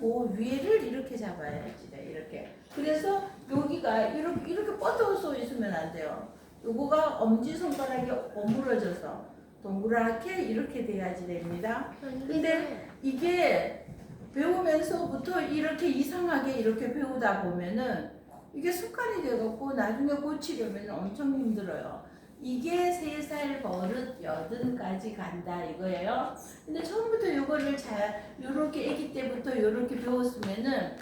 그 위를 이렇게 잡아야지. 이렇게. 그래서 여기가 이렇게 뻗어서 있으면 안 돼요. 요거가 엄지손가락이 어물어져서 동그랗게 이렇게 돼야지 됩니다. 근데 이게 배우면서부터 이렇게 이상하게 이렇게 배우다 보면은 이게 습관이 돼갖고 나중에 고치려면 엄청 힘들어요. 이게 3살 버릇 80까지 간다 이거예요. 근데 처음부터 이거를 요렇게 아기 때부터 요렇게 배웠으면은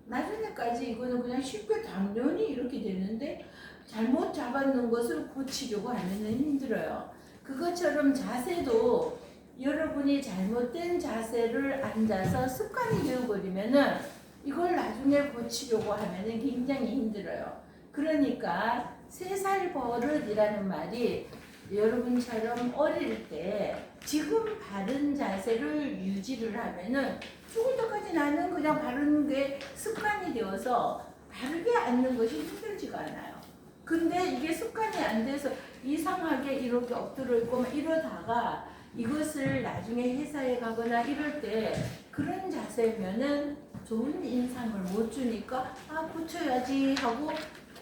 나중에까지 이거는 그냥 쉽게 당연히 이렇게 되는데 잘못 잡았는 것을 고치려고 하면은 힘들어요. 그것처럼 자세도 여러분이 잘못된 자세를 앉아서 습관이 되어버리면은 이걸 나중에 고치려고 하면은 굉장히 힘들어요. 그러니까 3살 버릇이라는 말이 여러분처럼 어릴 때 지금 바른 자세를 유지를 하면은 죽을 때까지 나는 그냥 바른 게 습관이 되어서 바르게 앉는 것이 힘들지가 않아요. 근데 이게 습관이 안 돼서 이상하게 이렇게 엎드려 있고 막 이러다가 이것을 나중에 회사에 가거나 이럴 때 그런 자세면은 좋은 인상을 못 주니까 고쳐야지 하고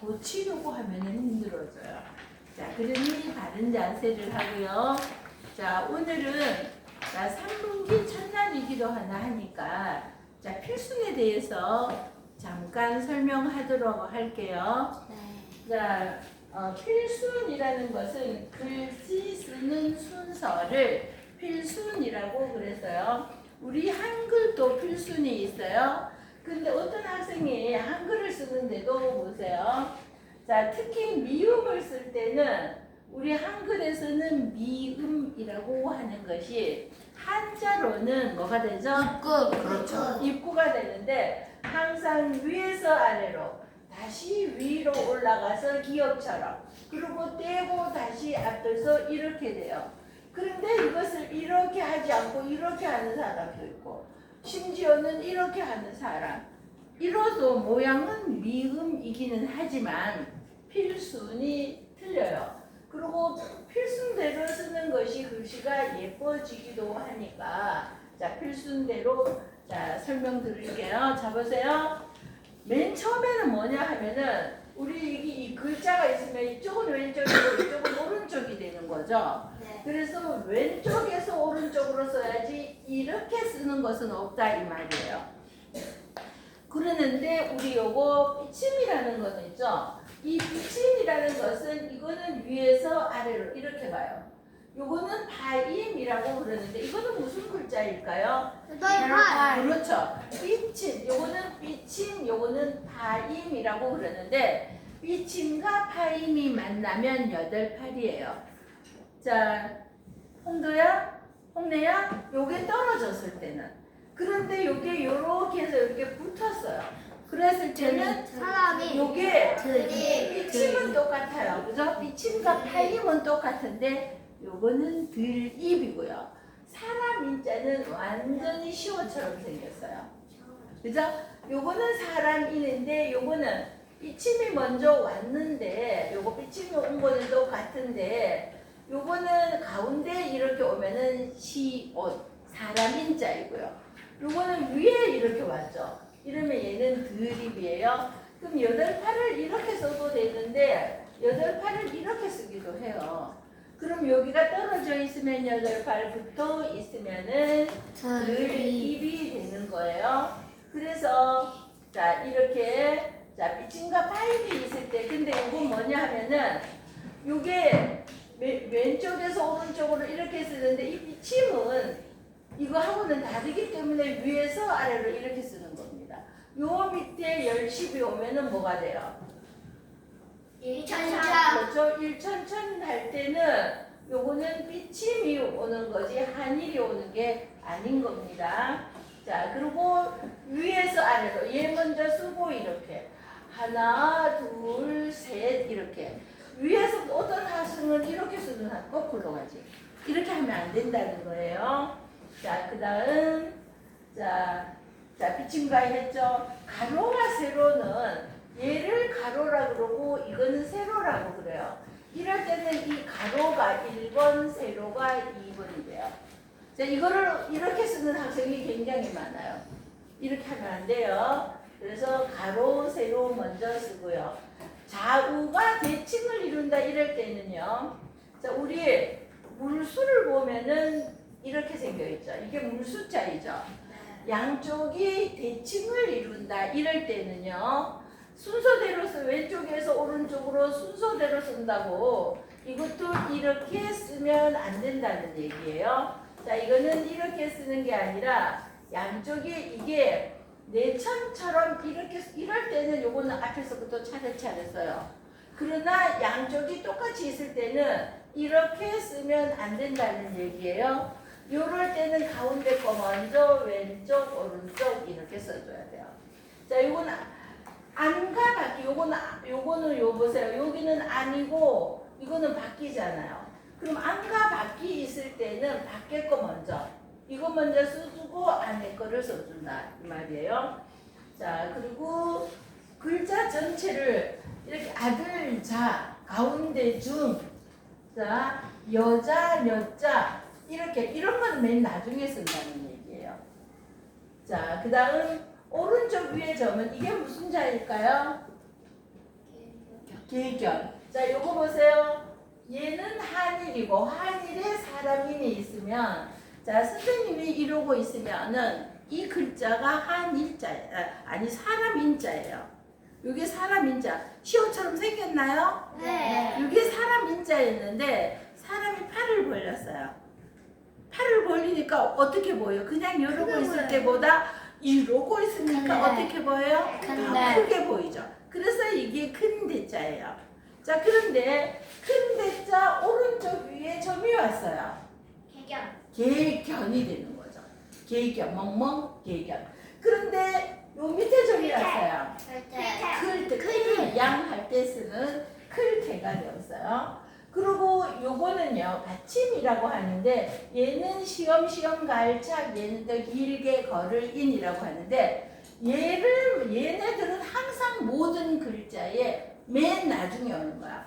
고치려고 하면은 힘들어져요. 자, 그러니 바른 자세를 하고요. 자, 오늘은 3분기 첫날이기도 하니까 자, 필순에 대해서 잠깐 설명하도록 할게요. 자, 필순이라는 것은 글씨 쓰는 순서를 필순이라고 그랬어요. 우리 한글도 필순이 있어요. 근데 어떤 학생이 한글을 쓰는데도 보세요. 자, 특히 미음을 쓸 때는 우리 한글에서는 미음이라고 하는 것이 한자로는 뭐가 되죠? 입구. 그렇죠. 입구가 되는데 항상 위에서 아래로 다시 위로 올라가서 기역처럼 그리고 떼고 다시 앞에서 이렇게 돼요. 그런데 이것을 이렇게 하지 않고 이렇게 하는 사람도 있고 심지어는 이렇게 하는 사람 이러도 모양은 미음이기는 하지만 필순이 틀려요. 그리고 필순대로 쓰는 것이 글씨가 예뻐지기도 하니까 자, 필순대로 자, 설명드릴게요. 자, 보세요. 맨 처음에는 뭐냐 하면은 우리 이 글자가 있으면 이쪽은 왼쪽이고 이쪽은 오른쪽이 되는 거죠. 네. 그래서 왼쪽에서 오른쪽으로 써야지 이렇게 쓰는 것은 없다 이 말이에요. 그러는데 우리 요거 비침이라는 거는 있죠. 이 비침이라는 것은 이거는 위에서 아래로 이렇게 봐요. 요거는 바임이라고 그러는데 이거는 무슨 글자일까요? 팔. 그렇죠. 비침, 요거는 비침, 요거는 바임이라고 그러는데 비침과 바임이 만나면 8팔이에요. 자, 홍내야, 요게 떨어졌을 때는. 그런데 요게 요렇게 해서 이렇게 붙었어요. 그랬을 때는 사람이 요게 들이. 비침은 똑같아요. 그죠? 비침과 파임은 똑같은데 요거는 들입이고요. 사람 인자는 완전히 시옷처럼 생겼어요. 그죠? 요거는 사람인인데 요거는 비침이 먼저 왔는데 요거 비침이 온 거는 똑같은데 요거는 가운데 이렇게 오면은 시옷 사람 인자이고요. 요거는 위에 이렇게 왔죠. 이러면 얘는 드립이에요. 그럼 8팔을 이렇게 써도 되는데 8팔을 이렇게 쓰기도 해요. 그럼 여기가 떨어져 있으면 8팔 붙어 있으면은 드립이 되는 거예요. 그래서 자 이렇게 자 비침과 파임이 있을 때 근데 이건 뭐냐 하면은 요게 왼쪽에서 오른쪽으로 이렇게 쓰는데 이 비침은 이거하고는 다르기 때문에 위에서 아래로 이렇게 쓰는 겁니다. 요 밑에 열십이 오면은 뭐가 돼요? 일천천. 그렇죠. 일천천 할 때는 요거는 비침이 오는 거지 한일이 오는 게 아닌 겁니다. 자, 그리고 위에서 아래로 얘 먼저 쓰고 이렇게 하나, 둘, 셋 이렇게 위에서 어떤 학생은 이렇게 쓰는 한 거꾸로 가지. 이렇게 하면 안 된다는 거예요. 자, 그 다음 자, 비침가 했죠. 가로와 세로는 얘를 가로라 그러고 이거는 세로라고 그래요. 이럴 때는 이 가로가 1번, 세로가 2번이 돼요. 자, 이거를 이렇게 쓰는 학생이 굉장히 많아요. 이렇게 하면 안 돼요. 그래서 가로, 세로 먼저 쓰고요. 좌우가 대칭을 이룬다 이럴 때는요. 자, 우리 물수를 보면은 이렇게 생겨있죠. 이게 물수자이죠. 양쪽이 대칭을 이룬다 이럴 때는요. 순서대로 써 왼쪽에서 오른쪽으로 순서대로 쓴다고 이것도 이렇게 쓰면 안 된다는 얘기예요. 자, 이거는 이렇게 쓰는 게 아니라 양쪽이 이게 내천처럼 이렇게 이럴 때는 요거는 앞에서부터 차례차례 써요. 그러나 양쪽이 똑같이 있을 때는 이렇게 쓰면 안 된다는 얘기예요. 요럴 때는 가운데 거 먼저 왼쪽 오른쪽 이렇게 써줘야 돼요. 자, 요거는 안과 바퀴 요거는 요 보세요. 여기는 안이고 이거는 바퀴잖아요. 그럼 안과 바퀴 있을 때는 밖에 거 먼저 이거 먼저 써주고 안에 거를 써준다 이 말이에요. 자, 그리고 글자 전체를 이렇게 아들 자 가운데 중 자 여자 여자 이렇게 이런 건 맨 나중에 쓴다는 얘기예요. 자, 그 다음 오른쪽 위에 점은 이게 무슨 자일까요? 계견. 자, 요거 보세요. 얘는 한일이고 한일에 사람인이 있으면 자, 선생님이 이러고 있으면은 이 글자가 한일자 아니 사람인자예요. 이게 사람인자. 시옷처럼 생겼나요? 네. 이게 사람인자였는데 사람이 팔을 벌렸어요. 팔을 벌리니까 어떻게 보여요? 그냥 이러고 크게 있을 보여요. 때보다 이러고 있으니까 큰데. 어떻게 보여요? 더 큰데. 크게 보이죠. 그래서 이게 큰 대자예요. 자, 그런데 큰 대자 오른쪽 위에 점이 왔어요. 계견이 되는 거죠. 계견, 멍멍, 계견. 그런데 요 밑에 점이 왔어요. 클, 양할 때 쓰는 클테가 되었어요. 그리고 요거는요, 받침이라고 하는데, 얘는 시험시험 갈착, 얘는 더 길게 걸을 인이라고 하는데, 얘네들은 항상 모든 글자에 맨 나중에 오는 거야.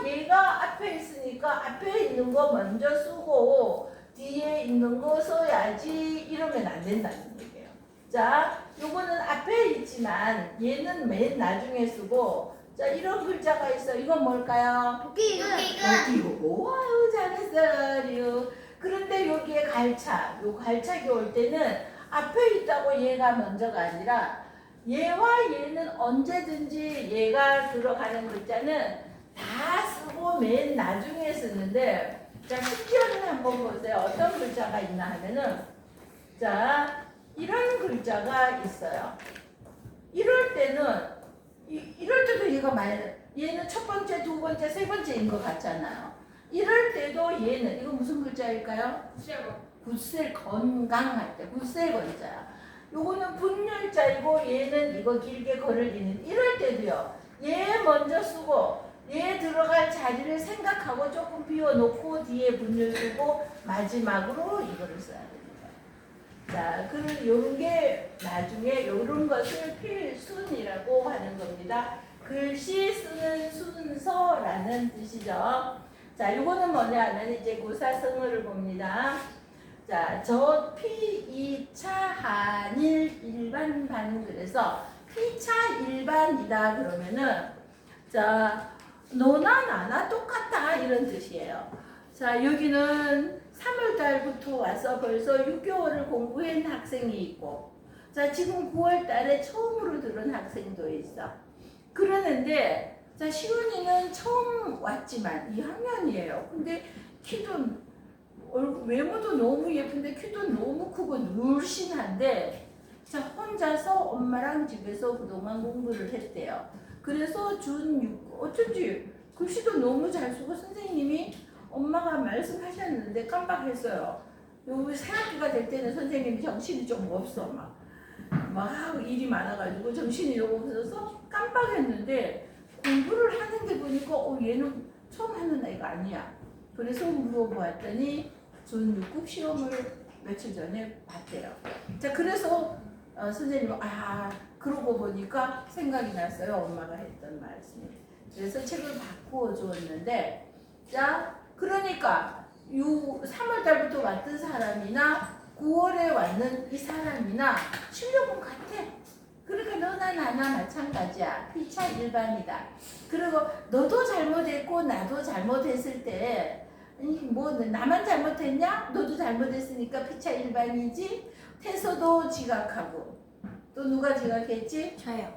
얘가 앞에 있으니까 앞에 있는 거 먼저 쓰고, 뒤에 있는 거 써야지, 이러면 안 된다는 얘기예요. 자, 요거는 앞에 있지만, 얘는 맨 나중에 쓰고, 자, 이런 글자가 있어. 이건 뭘까요? 여기고. 와우, 잘했어요. 그런데 여기에 갈착. 요 갈착이 올 때는 앞에 있다고 얘가 먼저가 아니라 얘와 얘는 언제든지 얘가 들어가는 글자는 다 쓰고 맨 나중에 쓰는데 자, 심지어는 한번 보세요. 어떤 글자가 있나 하면은 자, 이런 글자가 있어요. 이럴 때는 이럴 때도 얘가 얘는 첫 번째, 두 번째, 세 번째인 것 같잖아요. 이럴 때도 얘는 이거 무슨 글자일까요? 굿셀 건강할 때 굿셀 건자야. 요거는 분열자이고 얘는 이거 길게 걸을 있는 이럴 때도요. 얘 먼저 쓰고 얘 들어갈 자리를 생각하고 조금 비워놓고 뒤에 분열 쓰고 마지막으로 이거를 써야 됩니다. 자, 그럼 요런 게 나중에 요런 것을 필순이라고 하는 겁니다. 글씨 쓰는 순서라는 뜻이죠. 자, 요거는 뭐냐면 이제 고사성어를 봅니다. 자, 저 피이차 한일 일반 반 그래서 피차 일반이다 그러면은 자, 너나 나나 똑같다 이런 뜻이에요. 자, 여기는 3월 달부터 와서 벌써 6개월을 공부한 학생이 있고 자, 지금 9월 달에 처음으로 들은 학생도 있어. 그러는데 자, 시온이는 처음 왔지만 2학년이에요. 근데 키도 외모도 너무 예쁜데 키도 너무 크고 늘씬한데 자, 혼자서 엄마랑 집에서 그동안 공부를 했대요. 그래서 어쩐지 글씨도 너무 잘 쓰고 선생님이 엄마가 말씀하셨는데 깜빡했어요. 요 새학기가 될 때는 선생님이 정신이 좀 없어. 막 일이 많아가지고 정신이 너무 없어서 깜빡했는데 공부를 하는데 보니까 얘는 처음 하는 애가 아니야. 그래서 물어보았더니 준6급 시험을 며칠 전에 봤대요. 자, 그래서 선생님이 그러고 보니까 생각이 났어요. 엄마가 했던 말씀이. 그래서 책을 바꾸어 주었는데 자, 그러니까 3월 달부터 왔던 사람이나 9월에 왔는 이 사람이나 실력은 같아. 그러니까 너나 나나 마찬가지야. 피차 일반이다. 그리고 너도 잘못했고 나도 잘못했을 때 아니 뭐 나만 잘못했냐? 너도 잘못했으니까 피차 일반이지. 태서도 지각하고 또 누가 지각했지? 저요.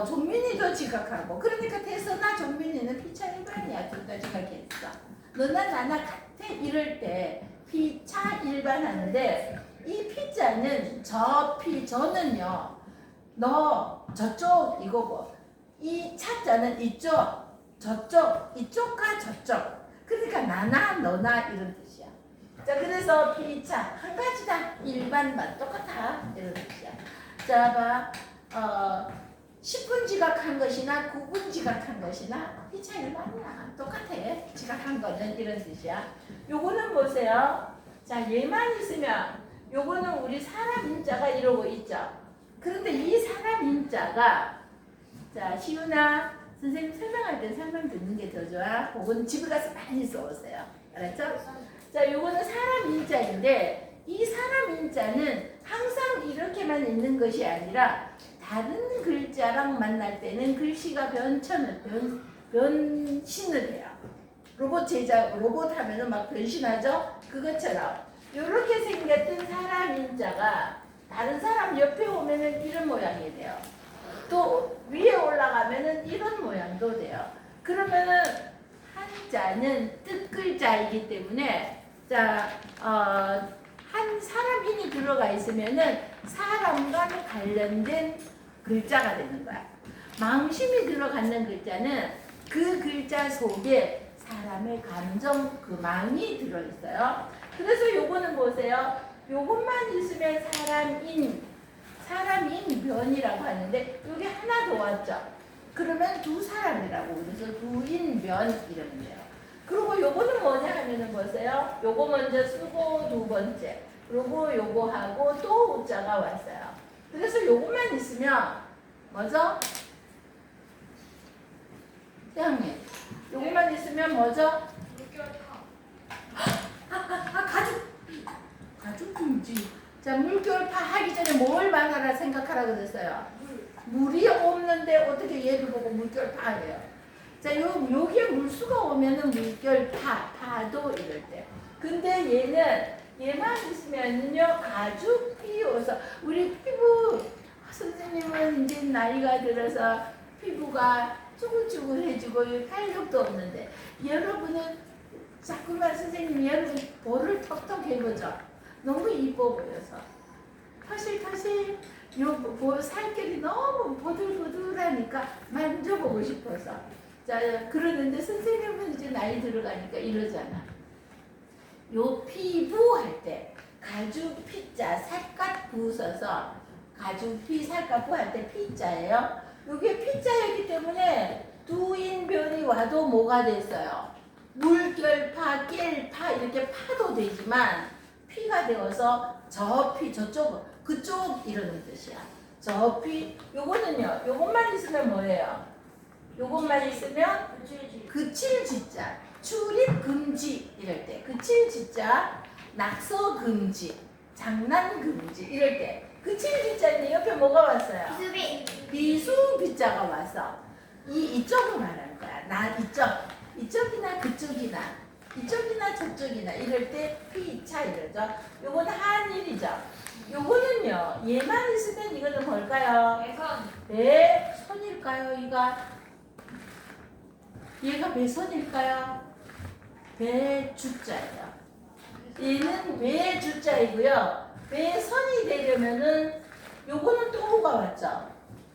종민이도 지각하고 그러니까 태서나 종민이는 피차 일반이야. 둘 다 지각했어. 너나 나나 같아 이럴 때 피차 일반 하는데 이 피자는 저는요 너 저쪽 이거고 이 차자는 이쪽 저쪽 이쪽과 저쪽 그러니까 나나 너나 이런 뜻이야. 자 그래서 피차 한 가지다 일반만 똑같아 이런 뜻이야. 자 봐 10분 지각한 것이나 9분 지각한 것이나 피차 일반이야. 똑같아. 지각한 거는 이런 뜻이야. 요거는 보세요. 자 얘만 있으면 요거는 우리 사람 인자가 이러고 있죠. 그런데 이 사람 인자가 자 시윤아 선생님 설명할 때 설명 듣는 게 더 좋아. 그거는 집에 가서 많이 써오세요. 알았죠? 자 요거는 사람 인자인데 이 사람 인자는 항상 이렇게만 있는 것이 아니라 다른 글자랑 만날 때는 글씨가 변신을 해요. 로봇 하면은 막 변신하죠? 그것처럼 이렇게 생겼던 사람 인자가 다른 사람 옆에 오면은 이런 모양이 돼요. 또 위에 올라가면은 이런 모양도 돼요. 그러면은 한자는 뜻글자이기 때문에 한 사람인이 들어가 있으면은 사람과 관련된 글자가 되는 거야. 망심이 들어가는 글자는 그 글자 속에 사람의 감정 그 망이 들어있어요. 그래서 요거는 보세요. 요것만 있으면 사람인 변이라고 하는데 여기 하나 더 왔죠. 그러면 두 사람이라고 그래서 두인변 이러면 돼요. 그리고 요거는 뭐냐 하면은 보세요. 요거 먼저 쓰고 두 번째 그리고 요거 하고 또 우자가 왔어요. 그래서 요것만 있으면 뭐죠? 태양님 요것만 있으면 뭐죠? 가죽금지. 자 물결파 하기 전에 뭘 말하라 생각하라 그랬어요. 물이 없는데 어떻게 얘를 보고 물결파예요? 자 여기에 물수가 오면은 파도 이럴 때. 근데 얘만 있으면요 가죽 피어서 우리 피부 선생님은 이제 나이가 들어서 피부가 쭈글쭈글해지고 탄력도 없는데 여러분은 자꾸만 선생님이 여러분 볼을 톡톡 해보죠. 너무 이뻐 보여서 터실터실 요 살결이 너무 보들보들하니까 만져보고 싶어서 자 그러는데 선생님은 이제 나이 들어가니까 이러잖아. 요 피부 할 때 가죽 피자 살갗 부서서 가죽 피 살갗 부 할 때 피자예요. 요게 피자이기 때문에 두인변이 와도 뭐가 됐어요? 물결파, 깰파 이렇게 파도 되지만 피가 되어서 저피 저쪽 그쪽 이러는 뜻이야. 저피 요거는요. 요것만 있으면 뭐예요? 요것만 있으면 그칠 짓자 출입 금지 이럴 때 그칠 짓자 낙서 금지 장난 금지 이럴 때 그칠 짓자인데 옆에 뭐가 왔어요? 비수 비자가 와서 이쪽을 말하는 거야. 나 이쪽이나 그쪽이나 이쪽이나 저쪽이나 이럴 때 피차 이러죠. 요거는 한일이죠. 요거는요 얘만 있으면 이거는 뭘까요? 배선일까요? 얘가 배선일까요? 배주자예요. 얘는 배주자이고요. 배선이 되려면은 요거는 또가 왔죠.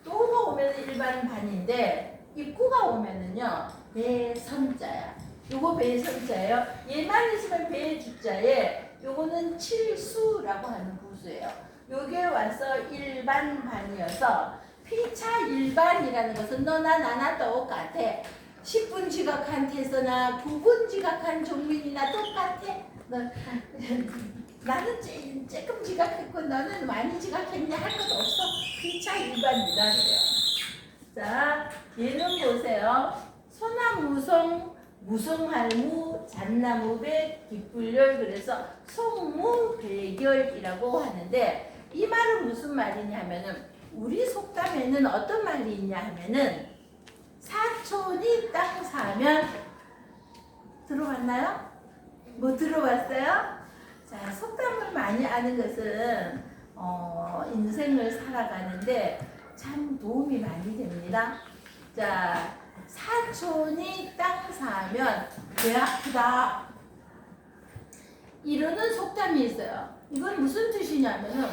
또가 오면 일반 반인데 입구가 오면은요 배선자야. 요거 배선자예요. 얘만 있으면 배주자에 요거는 칠수라고 하는 부수예요. 요게 와서 일반 반이어서 피차 일반이라는 것은 너나 나나 똑같아. 10분 지각한 태서나 9분 지각한 종민이나 똑같아. 나는 조금 지각했고 너는 많이 지각했냐 할 것 없어. 피차 일반이다 그래요. 자, 얘는 보세요. 소나무송 무성할무, 잣나무백, 깃불열, 그래서 송무배결이라고 하는데 이 말은 무슨 말이냐 하면은 우리 속담에는 어떤 말이 있냐 하면은 사촌이 땅 사면 들어봤나요? 뭐 들어봤어요? 자, 속담을 많이 아는 것은 인생을 살아가는데 참 도움이 많이 됩니다. 자, 사촌이 땅 사면 배 아프다 이러는 속담이 있어요. 이건 무슨 뜻이냐면은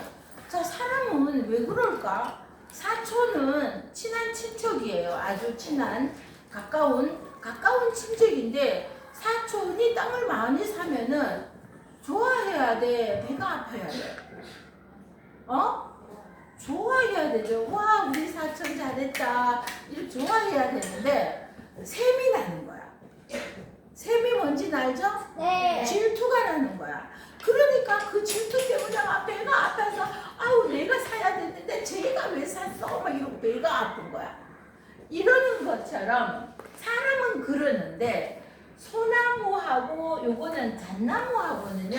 자, 사람은 왜 그럴까? 사촌은 친한 친척이에요. 아주 친한 가까운 친척인데 사촌이 땅을 많이 사면은 좋아해야 돼, 배가 아파야 돼. 좋아해야 되죠. 와, 우리 사촌 잘했다. 이렇게 좋아해야 되는데 셈이 나는 거야. 셈이 뭔지 알죠? 네. 질투가 나는 거야. 그러니까 그 질투 때문에 배가 아파서 아우 내가 사야 되는데 쟤가 왜 샀어? 막 이러고 배가 아픈 거야. 이러는 것처럼 사람은 그러는데 소나무하고 요거는 잣나무하고는요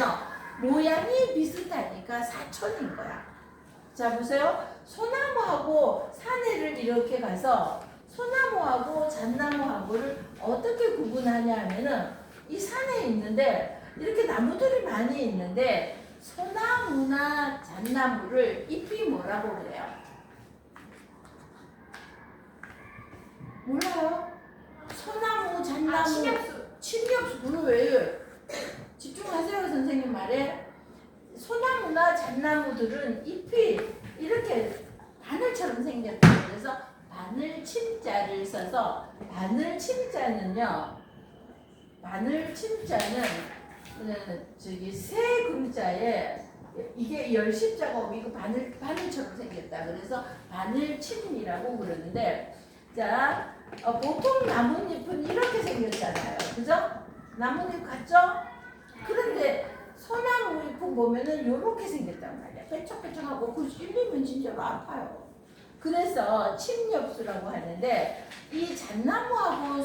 모양이 비슷하니까 사촌인 거야. 자 보세요. 소나무하고 산에를 이렇게 가서 소나무하고 잣나무하고를 어떻게 구분하냐 하면은 이 산에 있는데 이렇게 나무들이 많이 있는데 소나무나 잣나무를 잎이 뭐라고 그래요? 몰라요? 소나무, 잣나무, 침엽수. 그거 왜 집중하세요 선생님 말에. 소나무나 잣나무들은 잎이 이렇게 바늘처럼 생겼다. 그래서 바늘침자를 써서 바늘침자는 저기 세 글자에 이게 열십자가 이거 바늘처럼 생겼다. 그래서 바늘침이라고 그러는데 자 보통 나뭇잎은 이렇게 생겼잖아요. 그죠? 나뭇잎 같죠? 그런데 소나무 잎 보면은 요렇게 생겼단 말이야. 빼쩍빼쩍하고 그 찔리면 진짜로 아파요. 그래서 침엽수라고 하는데 이 잣나무하고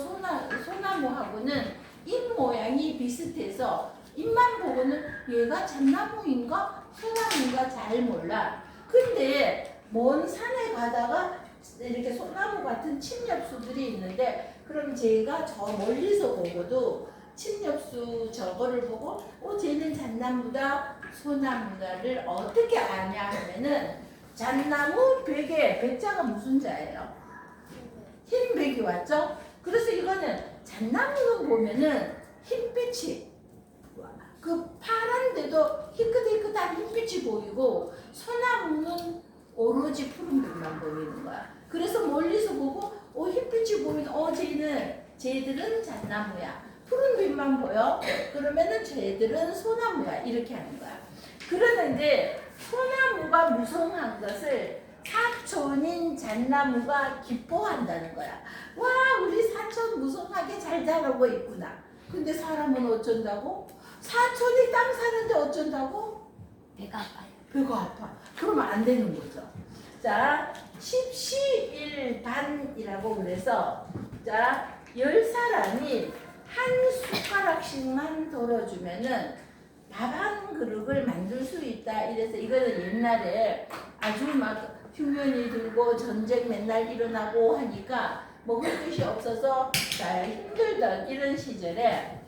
소나무하고는 잎 모양이 비슷해서 잎만 보고는 얘가 잣나무인가 소나무인가 잘 몰라. 근데 먼 산에 가다가 이렇게 소나무 같은 침엽수들이 있는데 그럼 제가 저 멀리서 보고도 침엽수 저거를 보고 쟤는 잣나무다 소나무다를 어떻게 아냐 하면은 잣나무 백에 백자가 무슨 자예요? 흰 백이 왔죠? 그래서 이거는 잣나무는 보면은 흰빛이 그 파란데도 희끗희끗한 흰빛이 보이고 소나무는 오로지 푸른빛만 보이는 거야. 그래서 멀리서 보고 흰빛이 보이는 쟤들은 잣나무야. 푸른빛만 보여. 그러면은 쟤들은 소나무야. 이렇게 하는 거야. 그러는데 소나무가 무성한 것을 사촌인 잣나무가 기뻐한다는 거야. 와, 우리 사촌 무성하게 잘 자라고 있구나. 근데 사람은 어쩐다고? 사촌이 땅 사는데 어쩐다고? 배가 아파요. 배가 아파. 그러면 안 되는 거죠. 자, 십시일반이라고 그래서 자, 10사람이 한 숟가락씩만 덜어주면은 밥 한 그릇을 만들 수 있다. 이래서 이거는 옛날에 아주 막 흉년이 들고 전쟁 맨날 일어나고 하니까 먹을 것이 없어서 자, 힘들던 이런 시절에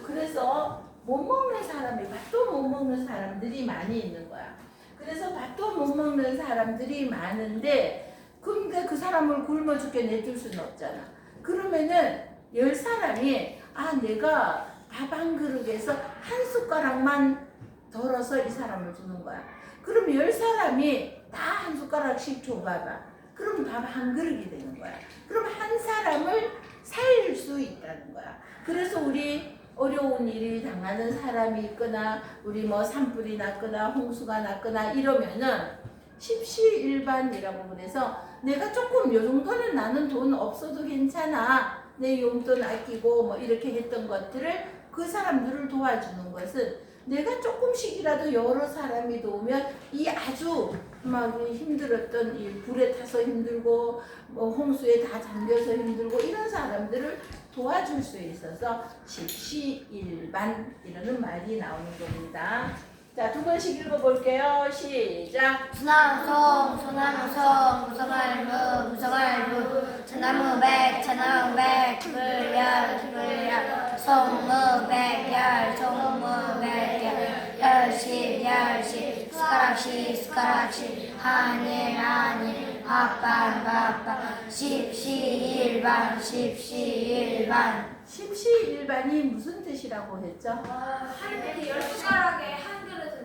그래서 못 먹는 사람이 밥도 못 먹는 사람들이 많이 있는 거야. 그래서 밥도 못 먹는 사람들이 많은데 근데 그 사람을 굶어 죽게 내줄 수는 없잖아. 그러면은 10사람이 내가 밥 한 그릇에서 한 숟가락만 덜어서 이 사람을 주는 거야. 그럼 10사람이 다 한 숟가락씩 줘봐봐. 그럼 밥 한 그릇이 되는 거야. 그럼 한 사람을 살릴 수 있다는 거야. 그래서 우리 어려운 일이 당하는 사람이 있거나 우리 뭐 산불이 났거나 홍수가 났거나 이러면은 십시일반이라고 그래서 내가 조금 요 정도는 나는 돈 없어도 괜찮아. 내 용돈 아끼고 뭐 이렇게 했던 것들을 그 사람들을 도와주는 것은 내가 조금씩이라도 여러 사람이 도우면 이 아주 막 힘들었던 이 불에 타서 힘들고 뭐 홍수에 다 잠겨서 힘들고 이런 사람들을 도와줄 수 있어서 십시일반이라는 말이 나오는 겁니다. 자, 두 번씩 읽어볼게요. 시작. 소나무송 소나무송 무성알무 무성알무 천나무백 천나무백 기불열 기불열 송무백열 송무백열 열십 열십 숟가락씩 숟가락씩 한일 한일 밥반 밥반 십시일반 십시일반 십시일반이 무슨 뜻이라고 했죠? 한 열 숟가락에 한 그릇은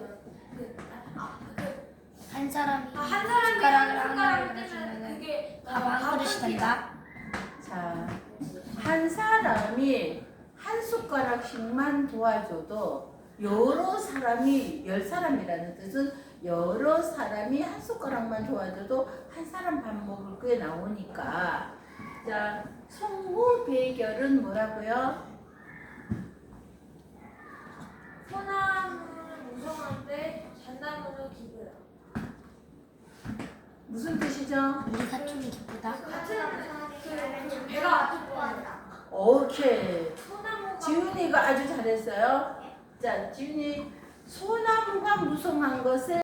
한 사람이 한 사람이 숟가락을 한 하나를 숟가락을 뜨면 마시면은 그게 밥 한 그릇이 된다. 자, 한 사람이 한 숟가락씩만 도와줘도 여러 사람이 10사람이라는 뜻은 여러 사람이 한 숟가락만 도와줘도 한 사람 밥 먹을 게 나오니까. 자, 송무배결은 뭐라고요? 소나무는 무성한데 잣나무는 기부야. 무슨 뜻이죠? 우리 사촌이 기쁘다. 같은 그 배가 같은 거야. 오케이. 소나무가 지훈이가 아주 잘했어요. 자, 지훈이 소나무가 무성한 것을